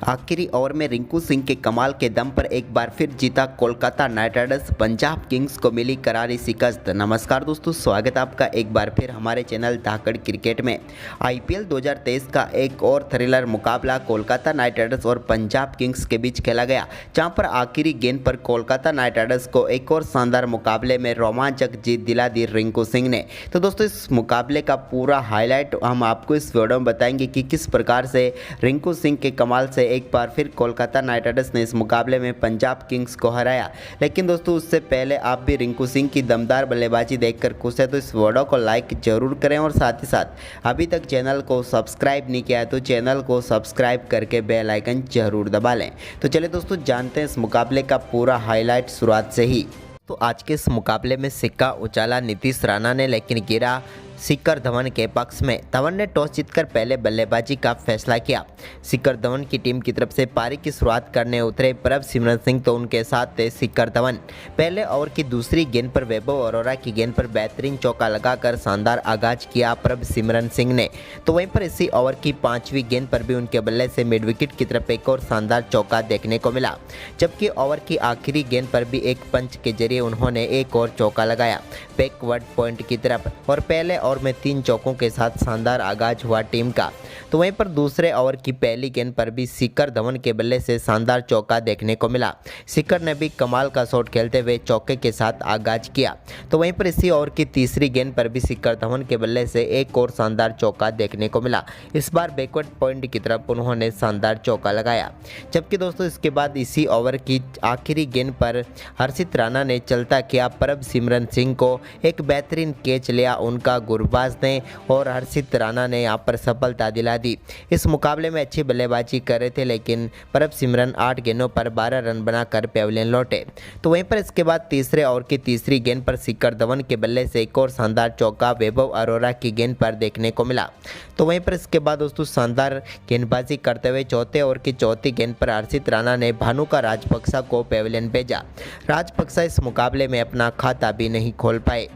आखिरी ओवर में रिंकू सिंह के कमाल के दम पर एक बार फिर जीता Kolkata night Riders. Punjab Kings को मिली करारी शिकस्त। नमस्कार दोस्तों, स्वागत है आपका एक बार फिर हमारे चैनल धाकड़ क्रिकेट में। आईपीएल 2023 का एक और थ्रिलर मुकाबला कोलकाता नाइट राइडर्स और पंजाब किंग्स के बीच खेला गया, जहां पर आखिरी गेंद पर कोलकाता नाइट राइडर्स को एक और शानदार मुकाबले में रोमांचक जीत दिला दी रिंकू सिंह ने। तो दोस्तों, इस मुकाबले का पूरा हाईलाइट हम आपको इस वीडियो में बताएंगे कि किस प्रकार से रिंकू सिंह के कमाल से एक बार फिर कोलकाता नाइट राइडर्स ने इस मुकाबले में पंजाब किंग्स को हराया। लेकिन दोस्तों, उससे पहले आप भी रिंकू सिंह की दमदार बल्लेबाजी देखकर खुश है तो इस वीडियो को लाइक जरूर करें और साथ ही साथ अभी तक चैनल को सब्सक्राइब नहीं किया है तो चैनल को सब्सक्राइब करके बेल आइकन जरूर दबा लें। तो चलिए दोस्तों, जानते हैं इस मुकाबले का पूरा हाईलाइट शुरुआत से ही। तो आज के इस मुकाबले में सिक्का उछाला नीतीश राणा ने, लेकिन गिरा शिखर धवन के पक्ष में। धवन ने टॉस जीतकर पहले बल्लेबाजी का फैसला किया। शिखर धवन की टीम की तरफ से पारी की शुरुआत करने उतरे प्रभसिमरन सिंह, तो उनके साथ थे शिखर धवन। पहले ओवर की दूसरी गेंद पर वैभव अरोरा की गेंद पर बेहतरीन चौका लगाकर शानदार आगाज किया प्रभसिमरन सिंह ने। तो वहीं पर इसी ओवर की पांचवी गेंद पर भी उनके बल्ले से मिड विकेट की तरफ एक और शानदार चौका देखने को मिला, जबकि ओवर की आखिरी गेंद पर भी एक पंच के जरिए उन्होंने एक और चौका लगाया बैकवर्ड पॉइंट की तरफ। और पहले ओवर में 3 चौकों के साथ शानदार आगाज हुआ टीम का। तो वहीं पर दूसरे ओवर की पहली गेंद पर भी शिखर धवन के बल्ले से शानदार चौका देखने को मिला। शिखर ने भी कमाल का शॉट खेलते हुए चौके के साथ आगाज किया। तो वहीं पर इसी ओवर की तीसरी गेंद पर भी शिखर धवन के बल्ले से एक और शानदार चौका देखने को मिला। इस बार बैकवर्ड पॉइंट की तरफ उन्होंने शानदार चौका लगाया। जबकि दोस्तों, इसके बाद इसी ओवर की आखिरी गेंद पर हर्षित राणा ने चलता किया प्रभसिमरन सिंह को एक बेहतरीन कैच लिया उनका गुरबाज ने, और हर्षित राणा ने यहां पर सफलता दिला दी। इस मुकाबले में अच्छी बल्लेबाजी कर रहे थे, लेकिन प्रभसिमरन 8 गेंदों पर 12 रन बनाकर पेविलियन लौटे। तो वहीं पर इसके बाद तीसरे ओवर की तीसरी गेंद पर शिखर धवन के बल्ले से एक और शानदार चौका वैभव अरोरा की गेंद पर देखने को मिला। तो वहीं पर इसके बाद दोस्तों, शानदार गेंदबाजी करते हुए चौथे ओवर की चौथी गेंद पर हर्षित राणा ने भानुका राजपक्सा को पेविलियन भेजा। राजपक्सा इस मुकाबले में अपना खाता भी नहीं खोल पाए।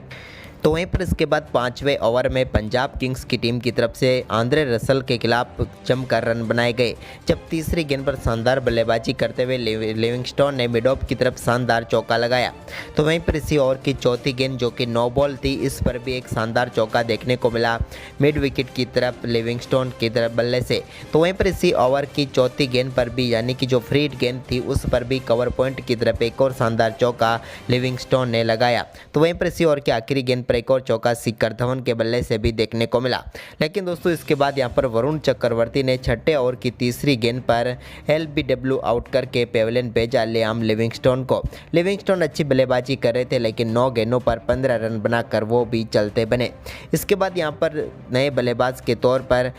तो वहीं पर इसके बाद 5वें ओवर में पंजाब किंग्स की टीम की तरफ से आंद्रे रसल के खिलाफ जमकर रन बनाए गए, जब तीसरी गेंद पर शानदार बल्लेबाजी करते हुए लिविंगस्टोन ने मिड ऑफ की तरफ शानदार चौका लगाया। तो वहीं पर इसी ओवर की चौथी गेंद जो कि नो बॉल थी, इस पर भी एक शानदार चौका देखने को मिला मिड विकेट की तरफ लिविंगस्टोन की तरफ बल्ले से। तो वहीं पर इसी ओवर की चौथी गेंद पर भी, यानी कि जो फ्री गेंद थी, उस पर भी कवर पॉइंट की तरफ एक और शानदार चौका लिविंगस्टोन ने लगाया। तो वहीं पर इसी ओवर की आखिरी गेंद एक और चौका शिखर धवन के बल्ले से भी देखने को मिला। लेकिन दोस्तों, इसके बाद यहां पर वरुण चक्रवर्ती ने छठे ओवर की तीसरी गेंद पर एलबीडब्ल्यू आउट करके पेविलियन भेजा लियाम लिविंगस्टोन को। लिविंगस्टोन अच्छी बल्लेबाजी कर रहे थे, लेकिन 9 गेंदों पर 15 रन बनाकर वो भी चलते बने। इसके बाद यहां पर नए बल्लेबाज के तौर पर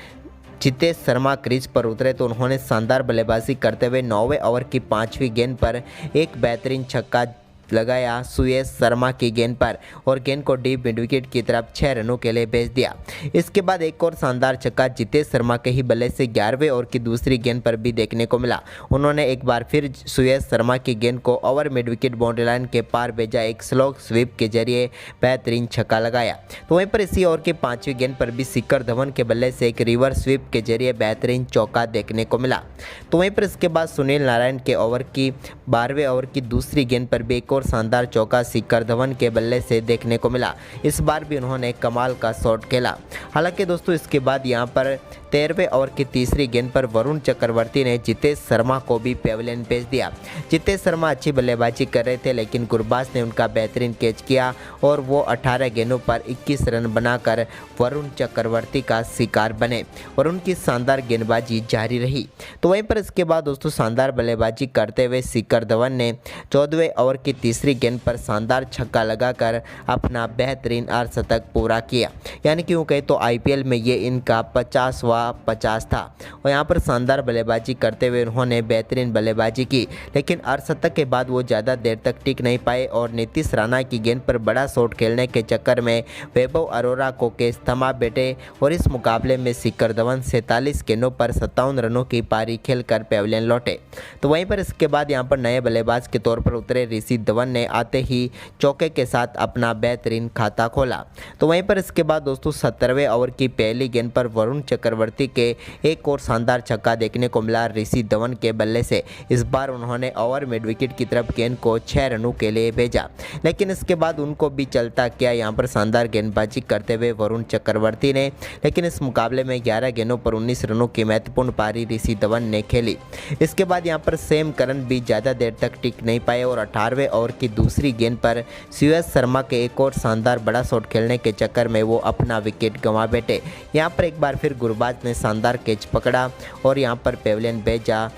जितेश शर्मा क्रीज पर उतरे, तो उन्होंने शानदार बल्लेबाजी करते हुए 9वें ओवर की 5वीं गेंद पर एक बेहतरीन छक्का लगाया सुयश शर्मा की गेंद पर, और गेंद को डीप मिड विकेट की तरफ 6 रनों के लिए भेज दिया। इसके बाद एक और शानदार छक्का जितेश शर्मा के ही बल्ले से 11वें ओवर की दूसरी गेंद पर भी देखने को मिला। उन्होंने एक बार फिर सुयश शर्मा की गेंद को over mid wicket boundary line के पार भेजा, एक स्लो स्वीप के जरिए बेहतरीन छक्का लगाया। तो वहीं पर इसी ओवर की 5वीं गेंद पर भी शिखर धवन के बल्ले से एक रिवर्स स्वीप के जरिए बेहतरीन चौका देखने को मिला। तो वहीं पर इसके बाद सुनील नारायण के ओवर की 12वें ओवर की दूसरी गेंद पर भी एक और शानदार चौका शिखर धवन के बल्ले से देखने को मिला। इस बार भी उन्होंने कमाल का शॉट खेला। हालांकि दोस्तों, इसके बाद यहां पर 13वें ओवर की तीसरी गेंद पर वरुण चक्रवर्ती ने जितेश शर्मा को भी पेविलियन भेज दिया। जितेश शर्मा अच्छी बल्लेबाजी कर रहे थे, लेकिन गुरबाज ने उनका बेहतरीन कैच किया और वो 18 गेंदों पर 21 रन बनाकर वरुण चक्रवर्ती का शिकार बने, और उनकी शानदार गेंदबाजी जारी रही। तो वहीं पर इसके बाद दोस्तों, शानदार बल्लेबाजी करते हुए शिखर धवन ने 14वें ओवर की तीसरी गेंद पर शानदार छक्का लगाकर अपना बेहतरीन अर्धशतक पूरा किया। यानी कि यूँ कहे तो आईपीएल में ये इनका 50वां 50 था, और यहाँ पर शानदार बल्लेबाजी करते हुए उन्होंने बेहतरीन बल्लेबाजी की, लेकिन अर्धशतक के बाद वो ज़्यादा देर तक टिक नहीं पाए, और नीतीश राणा की गेंद पर बड़ा शॉट खेलने के चक्कर में वैभव अरोरा को कैच थमा बैठे, और इस मुकाबले में शिखर धवन 47 गेंदों पर 57 रनों की पारी खेलकर पेविलियन लौटे। तो वहीं पर इसके बाद यहाँ पर नए बल्लेबाज के तौर पर उतरे ऋषि धवन ने आते ही चौके के साथ अपना बेहतरीन खाता खोला। तो वहीं पर इसके बाद दोस्तों 17वें ओवर की पहली गेंद पर वरुण चक्रवर्ती के एक और शानदार छक्का देखने को मिला ऋषि धवन के बल्ले से। इस बार उन्होंने ओवर मिड विकेट की तरफ गेंद को 6 रनों के लिए भेजा, लेकिन इसके बाद उनको भी चलता किया यहाँ पर शानदार गेंदबाजी करते हुए वरुण चक्रवर्ती ने। लेकिन इस मुकाबले में 11 गेंदों पर 19 रनों की महत्वपूर्ण पारी ऋषि धवन ने खेली। इसके बाद यहाँ पर सैम करन भी ज़्यादा देर तक टिक नहीं पाए और 18वें ओवर की दूसरी गेंद पर सुयश शर्मा के एक और शानदार बड़ा शॉट खेलने के चक्कर में वो अपना विकेट गंवा बैठे। यहाँ पर एक बार फिर गुरबाज ने शानदार कैच पकड़ा और यहाँ पर पेविलियन भेजा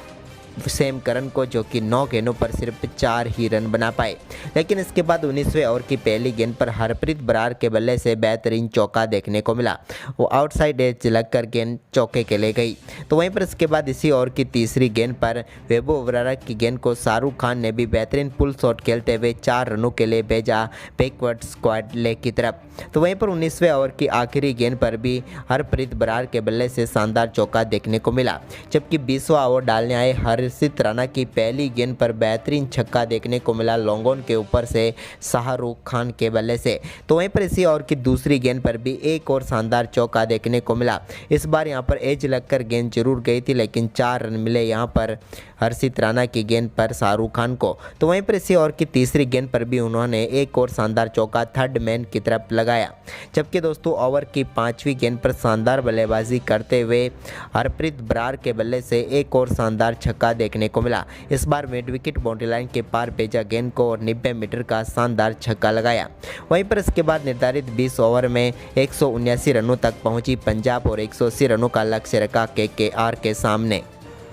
सैम करन को, जो कि 9 गेंदों पर सिर्फ 4 ही रन बना पाए। लेकिन इसके बाद 19वें ओवर की पहली गेंद पर हरप्रीत बरार के बल्ले से बेहतरीन चौका देखने को मिला। वो आउटसाइड एज लगकर गेंद चौके के ले गई। तो वहीं पर इसके बाद इसी ओवर की तीसरी गेंद पर वैभव ओबराय की गेंद को शाहरुख खान ने भी बेहतरीन पुल शॉट खेलते हुए 4 रनों के लिए भेजा बैकवर्ड स्क्वाड लेग की तरफ। तो वहीं पर 19वें ओवर की आखिरी गेंद पर भी हरप्रीत बरार के बल्ले से शानदार चौका देखने को मिला, जबकि 20वां ओवर डालने आए हर्षित राणा की पहली गेंद पर बेहतरीन छक्का देखने को मिला लॉन्गॉन के ऊपर से शाहरुख खान के बल्ले से। तो वहीं पर इसी ओवर की दूसरी गेंद पर भी एक और शानदार चौका देखने को मिला। इस बार यहां पर एज लगकर गेंद जरूर गई थी, लेकिन 4 रन मिले यहां पर हर्षित राणा की गेंद पर शाहरुख खान को। तो वहीं पर इसी ओवर की तीसरी गेंद पर भी उन्होंने एक और शानदार चौका थर्ड मैन की तरफ लगाया। जबकि दोस्तों ओवर की 5वीं गेंद पर शानदार बल्लेबाजी करते हुए हरप्रीत बरार के बल्ले से एक और शानदार छक्का देखने को मिला। इस बार मिड विकेट बाउंड्री लाइन के पार भेजा गेंद को और 90 मीटर का शानदार छक्का लगाया। वहीं पर इसके बाद निर्धारित 20 ओवर में 179 रनों तक पहुंची पंजाब और 180 रनों का लक्ष्य रखा केकेआर के सामने।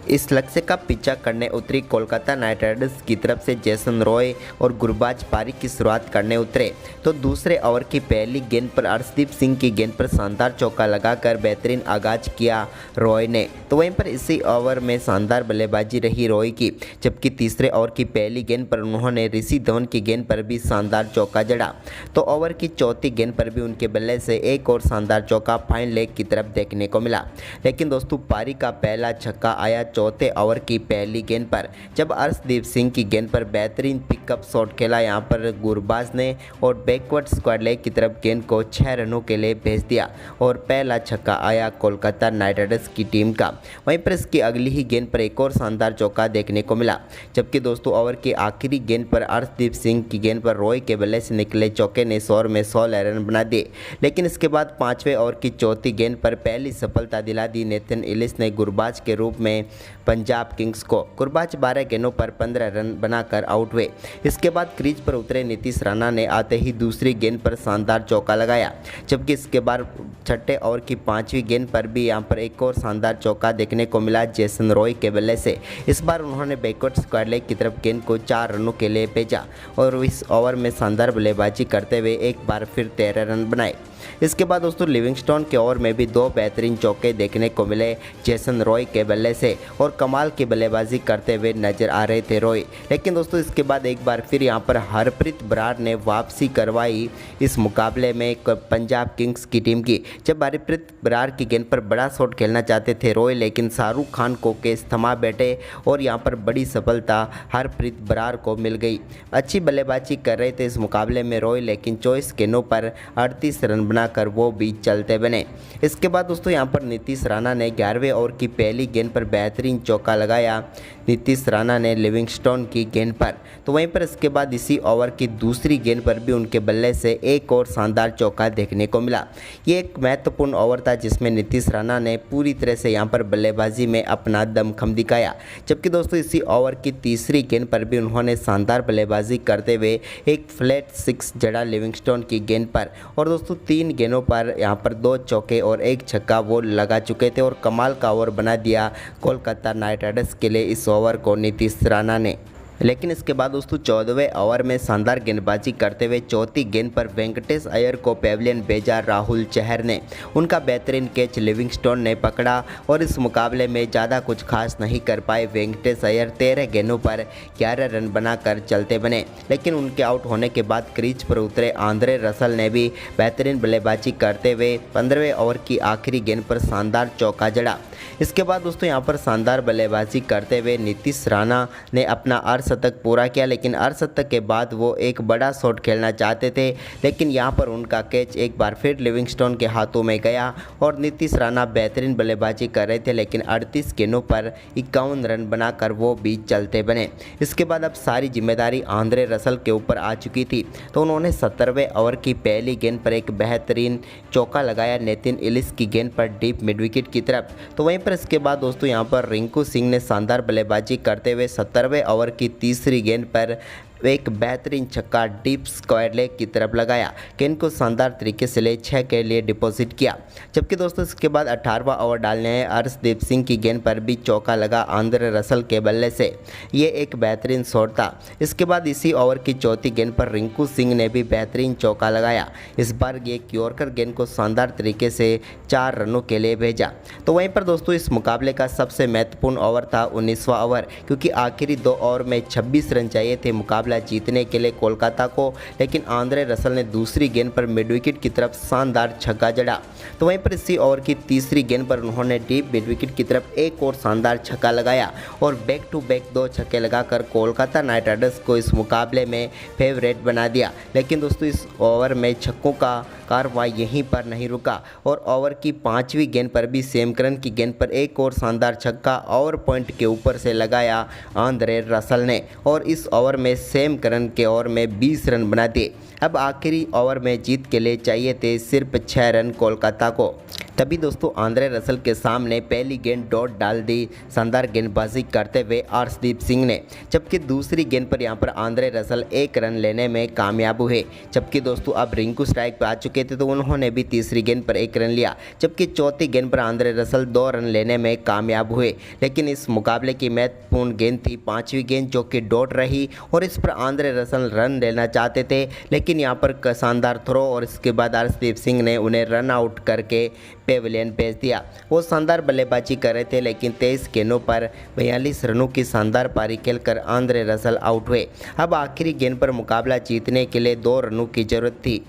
इस लक्ष्य का पीछा करने उतरी कोलकाता नाइट राइडर्स की तरफ से जेसन रॉय और गुरबाज पारी की शुरुआत करने उतरे। तो दूसरे ओवर की पहली गेंद पर अर्शदीप सिंह की गेंद पर शानदार चौका लगाकर बेहतरीन आगाज किया रॉय ने। तो वहीं पर इसी ओवर में शानदार बल्लेबाजी रही रॉय की, जबकि तीसरे ओवर की पहली गेंद पर उन्होंने ऋषि धवन की गेंद पर भी शानदार चौका जड़ा। तो ओवर की चौथी गेंद पर भी उनके बल्ले से एक और शानदार चौका फाइन लेग की तरफ देखने को मिला। लेकिन दोस्तों पारी का पहला छक्का आया चौथे ओवर की पहली गेंद पर, जब अर्शदीप सिंह की गेंद पर बेहतरीन पिकअप शॉट खेला यहां पर गुरबाज ने और बैकवर्ड स्क्वाड लेग की तरफ गेंद को 6 रनों के लिए भेज दिया और पहला छक्का आया कोलकाता नाइट राइडर्स की टीम का। वहीं पर इसकी अगली ही गेंद पर एक और शानदार चौका देखने को मिला, जबकि दोस्तों ओवर की आखिरी गेंद पर अर्शदीप सिंह की गेंद पर रॉय के बल्ले से निकले चौके ने 100 में 16 रन बना दिए। लेकिन इसके बाद 5वें ओवर की चौथी गेंद पर पहली सफलता दिला दी नेथन इलिस ने गुरबाज के रूप में पंजाब किंग्स को। गुरबाज 12 गेंदों पर 15 रन बनाकर आउट हुए। इसके बाद क्रीज पर उतरे नीतीश राणा ने आते ही दूसरी गेंद पर शानदार चौका लगाया, जबकि इसके बाद छठे ओवर की 5वीं गेंद पर भी यहां पर एक और शानदार चौका देखने को मिला जेसन रॉय के बल्ले से। इस बार उन्होंने बैकवर्ड स्क्वाड लेग की तरफ गेंद को 4 रनों के लिए भेजा और इस ओवर में शानदार बल्लेबाजी करते हुए एक बार फिर 13 रन बनाए। इसके बाद दोस्तों लिविंगस्टोन के ओवर में भी 2 बेहतरीन चौके देखने को मिले जेसन रॉय के बल्ले से और कमाल की बल्लेबाजी करते हुए नजर आ रहे थे रॉय। लेकिन दोस्तों इसके बाद एक बार फिर यहां पर हरप्रीत बरार ने वापसी करवाई इस मुकाबले में पंजाब किंग्स की टीम की, जब हरप्रीत बरार की गेंद पर बड़ा शॉट खेलना चाहते थे रॉय, लेकिन शाहरुख खान को केस थमा बैठे और यहां पर बड़ी सफलता हरप्रीत बरार को मिल गई। अच्छी बल्लेबाजी कर रहे थे इस मुकाबले में रॉय, लेकिन 24 गेंदों पर 38 रन बनाकर वो भी चलते बने। इसके बाद दोस्तों यहां पर नीतीश राणा ने 11वें ओवर की पहली गेंद पर बेहतरीन चौका लगाया नीतीश राणा ने लिविंगस्टोन की गेंद पर। तो वहीं पर इसके बाद इसी ओवर की दूसरी गेंद पर भी उनके बल्ले से एक और शानदार चौका देखने को मिला। ये एक महत्वपूर्ण ओवर था जिसमें नीतीश राणा ने पूरी तरह से यहां पर बल्लेबाजी में अपना दमखम दिखाया, जबकि दोस्तों इसी ओवर की तीसरी गेंद पर भी उन्होंने शानदार बल्लेबाजी करते हुए एक फ्लैट 6 जड़ा लिविंगस्टोन की गेंद पर और दोस्तों 3 गेंदों पर यहां पर 2 चौके और 1 छक्का वो लगा चुके थे और कमाल का ओवर बना दिया कोलकाता नाइट राइडर्स के लिए इस ओवर को नीतीश राणा ने। लेकिन इसके बाद दोस्तों 14वें ओवर में शानदार गेंदबाजी करते हुए चौथी गेंद पर वेंकटेश अय्यर को पेविलियन भेजा राहुल चहर ने। उनका बेहतरीन कैच लिविंगस्टोन ने पकड़ा और इस मुकाबले में ज़्यादा कुछ खास नहीं कर पाए वेंकटेश अय्यर। 13 गेंदों पर 11 रन बनाकर चलते बने, लेकिन उनके आउट होने के बाद क्रीज पर उतरे आंद्रे रसल ने भी बेहतरीन बल्लेबाजी करते हुए 15वें ओवर की आखिरी गेंद पर शानदार चौका जड़ा। इसके बाद दोस्तों यहाँ पर शानदार बल्लेबाजी करते हुए नीतीश राणा ने अपना अर्धशतक पूरा किया, लेकिन अर्धशतक के बाद वो एक बड़ा शॉट खेलना चाहते थे, लेकिन यहाँ पर उनका कैच एक बार फिर लिविंगस्टोन के हाथों में गया और नीतीश राणा बेहतरीन बल्लेबाजी कर रहे थे, लेकिन 38 गेंदों पर 51 रन बनाकर वो भी चलते बने। इसके बाद अब सारी जिम्मेदारी आंद्रे रसल के ऊपर आ चुकी थी, तो उन्होंने 70वें ओवर की पहली गेंद पर एक बेहतरीन चौका लगाया नेथिन इलिस की गेंद पर डीप मिड विकेट की तरफ। तो वहीं पर इसके बाद दोस्तों यहाँ पर रिंकू सिंह ने शानदार बल्लेबाजी करते हुए 70वें ओवर की तीसरी गेंद पर एक बेहतरीन छक्का डीप स्क्वायर लेग की तरफ लगाया, गेंद को शानदार तरीके से ले 6 के लिए डिपॉजिट किया। जबकि दोस्तों इसके बाद 18वां ओवर डालने आए अर्शदीप सिंह की गेंद पर भी चौका लगा आंद्रे रसल के बल्ले से, ये एक बेहतरीन शॉट था। इसके बाद इसी ओवर की चौथी गेंद पर रिंकू सिंह ने भी बेहतरीन चौका लगाया, इस बार ये यॉर्कर गेंद को शानदार तरीके से 4 रनों के लिए भेजा। तो वहीं पर दोस्तों इस मुकाबले का सबसे महत्वपूर्ण ओवर था 19वां ओवर, क्योंकि आखिरी 2 ओवर में 26 रन चाहिए थे मुकाबला जीतने के लिए कोलकाता को, लेकिन आंद्रे रसल ने दूसरी गेंद पर मिड विकेट की तरफ शानदार छक्का जड़ा। तो वहीं पर इसी ओवर की तीसरी गेंद पर उन्होंने डीप मिड विकेट की तरफ एक और शानदार छक्का लगाया और बैक टू बैक 2 छक्के लगाकर कोलकाता नाइट राइडर्स को इस मुकाबले में फेवरेट बना दिया। लेकिन दोस्तों इस ओवर में छक्कों का कार्रवाई यहीं पर नहीं रुका और ओवर की 5वीं गेंद पर भी सेम करन की गेंद पर एक और शानदार छक्का और पॉइंट के ऊपर से लगाया आंद्रे रसल ने, और इस ओवर में सेम करन के ओवर में 20 रन बना दिए। अब आखिरी ओवर में जीत के लिए चाहिए थे सिर्फ 6 रन कोलकाता को। तभी दोस्तों आंद्रे रसल के सामने पहली गेंद डॉट डाल दी शानदार गेंदबाजी करते हुए अर्शदीप सिंह ने, जबकि दूसरी गेंद पर यहां पर आंद्रे रसल 1 रन लेने में कामयाब हुए। जबकि दोस्तों अब रिंकू स्ट्राइक पर आ चुके थे, तो उन्होंने भी तीसरी गेंद पर 1 रन लिया, जबकि चौथी गेंद पर आंद्रे रसल 2 रन लेने में कामयाब हुए। लेकिन इस मुकाबले की महत्वपूर्ण गेंद थी 5वीं गेंद, जो कि डॉट रही और इस पर आंद्रे रसल रन लेना चाहते थे, लेकिन यहाँ पर शानदार थ्रो और इसके बाद अर्शदीप सिंह ने उन्हें रन आउट करके पेविलियन भेज दिया। वो शानदार बल्लेबाजी कर रहे थे, लेकिन 23 गेंदों पर 42 रनों की शानदार पारी खेलकर आंद्रे रसल आउट हुए। अब आखिरी गेंद पर मुकाबला जीतने के लिए 2 रनों की जरूरत थी,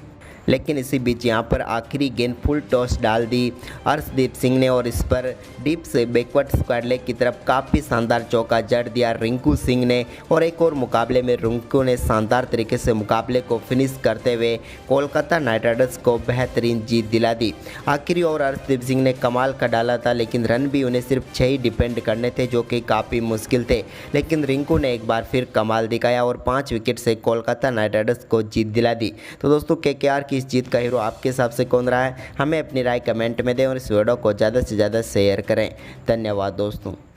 लेकिन इसी बीच यहाँ पर आखिरी गेंद फुल टॉस डाल दी अर्शदीप सिंह ने और इस पर डीप से बैकवर्ड स्क्वायर लेग की तरफ काफ़ी शानदार चौका जड़ दिया रिंकू सिंह ने, और एक और मुकाबले में रिंकू ने शानदार तरीके से मुकाबले को फिनिश करते हुए कोलकाता नाइट राइडर्स को बेहतरीन जीत दिला दी। आखिरी ओवर अर्शदीप सिंह ने कमाल का डाला था, लेकिन रन भी उन्हें सिर्फ 6 ही डिपेंड करने थे, जो कि काफ़ी मुश्किल थे। लेकिन रिंकू ने एक बार फिर कमाल दिखाया और 5 विकेट से कोलकाता नाइट राइडर्स को जीत दिला दी। तो दोस्तों केकेआर इस जीत का हीरो आपके हिसाब से कौन रहा है, हमें अपनी राय कमेंट में दें और इस वीडियो को ज़्यादा से ज़्यादा शेयर करें। धन्यवाद दोस्तों।